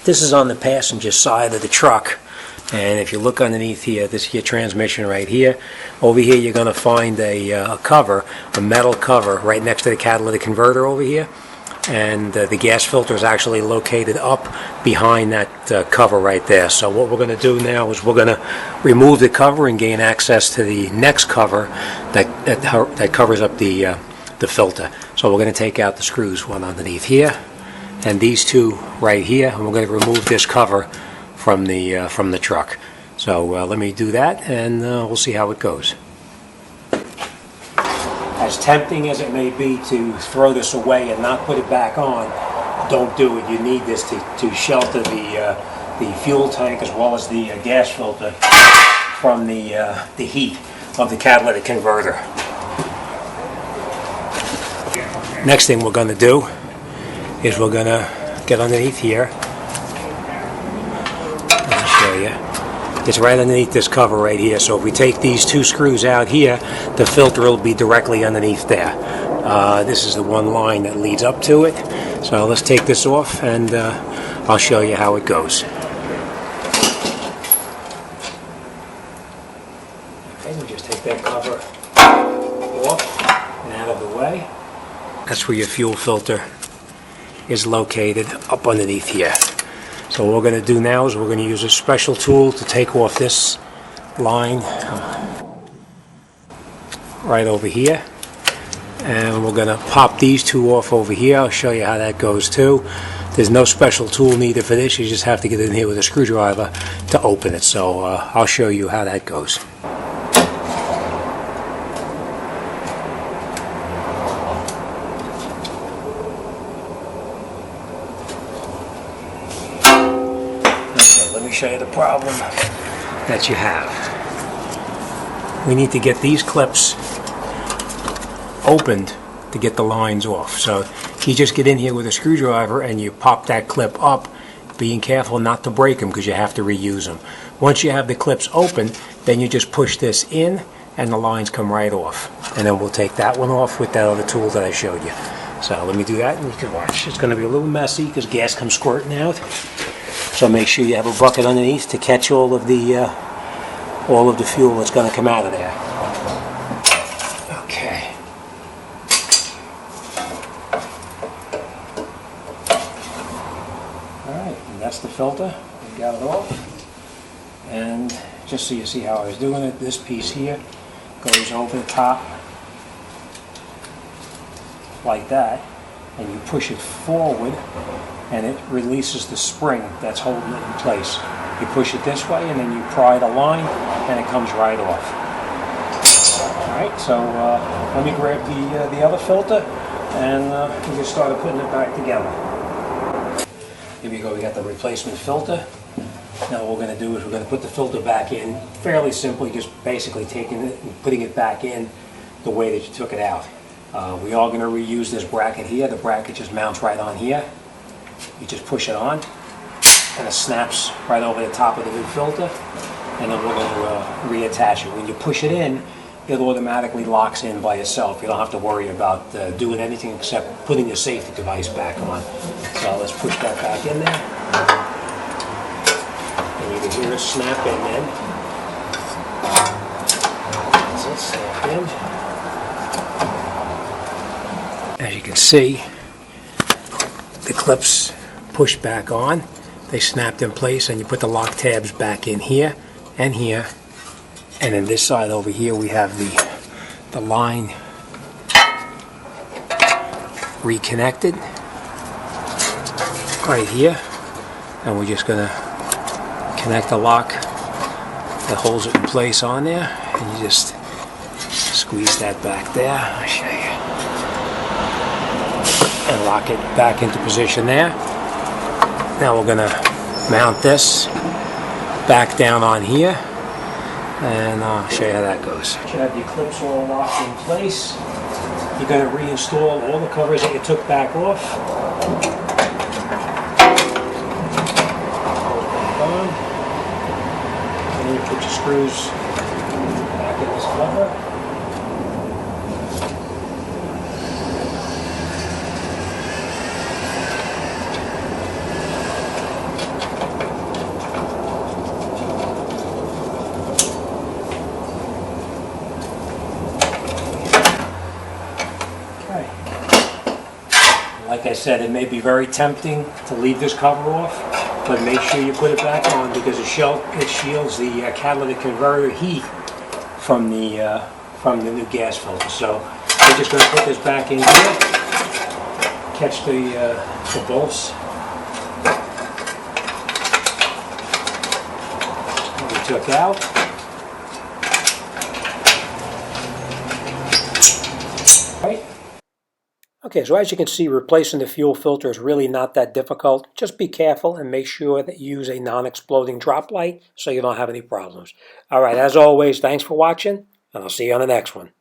This is on the passenger side of the truck, and if you look underneath here, this is your transmission right here. Over here you're going to find a cover, a metal cover, right next to the catalytic converter over here. And the gas filter is actually located up behind that cover right there. So what we're going to do now is we're going to remove the cover and gain access to the next cover that covers up the filter. So we're going to take out the screws, one underneath here and these two right here, and we're going to remove this cover from the truck. So let me do that, and we'll see how it goes. As tempting as it may be to throw this away and not put it back on, don't do it. You need this to shelter the fuel tank as well as the gas filter from the heat of the catalytic converter. Next thing we're going to do is we're going to get underneath here. I'll show you. It's right underneath this cover right here. So if we take these two screws out here, the filter will be directly underneath there. This is the one line that leads up to it. So let's take this off, and I'll show you how it goes. Okay, we just take that cover off and out of the way. That's where your fuel filter is located, up underneath here. So what we're going to do now is we're going to use a special tool to take off this line right over here, and we're going to pop these two off over here. I'll show you how that goes too. There's no special tool needed for this. You just have to get in here with a screwdriver to open it. So I'll show you how that goes. Show you the problem that you have. We need to get these clips opened to get the lines off. So you just get in here with a screwdriver and you pop that clip up, being careful not to break them because you have to reuse them. Once you have the clips open, then you just push this in and the lines come right off. And then we'll take that one off with that other tool that I showed you. So let me do that and you can watch. It's going to be a little messy because gas comes squirting out. So make sure you have a bucket underneath to catch all of the fuel that's going to come out of there. Okay. All right, and that's the filter. We got it off. And just so you see how I was doing it, this piece here goes over the top like that, and you push it forward, and it releases the spring that's holding it in place. You push it this way, and then you pry the line, and it comes right off. Alright, so let me grab the other filter, and we can start putting it back together. Here we go, we got the replacement filter. Now what we're going to do is we're going to put the filter back in fairly simply, just basically taking it and putting it back in the way that you took it out. We are going to reuse this bracket here. The bracket just mounts right on here. You just push it on, and it snaps right over the top of the new filter, and then we're going to reattach it. When you push it in, it automatically locks in by itself. You don't have to worry about doing anything except putting your safety device back on. So let's push that back in there. And you can hear it snap in then. That's it, snap in. As you can see, the clips push back on. They snapped in place, and you put the lock tabs back in here and here. And then this side over here we have the line reconnected right here. And we're just going to connect the lock that holds it in place on there. And you just squeeze that back there. I'll show you. And lock it back into position there. Now we're going to mount this back down on here, and I'll show you how that goes. You should have your clips all locked in place. You're going to reinstall all the covers that you took back off. On. And then you put your screws back in this cover. I said, it may be very tempting to leave this cover off, but make sure you put it back on because it shields the catalytic converter heat from the new gas filter. So we're just going to put this back in here, catch the bolts that we took out. Right. Okay, so as you can see, replacing the fuel filter is really not that difficult. Just be careful and make sure that you use a non-exploding drop light so you don't have any problems. All right, as always, thanks for watching, and I'll see you on the next one.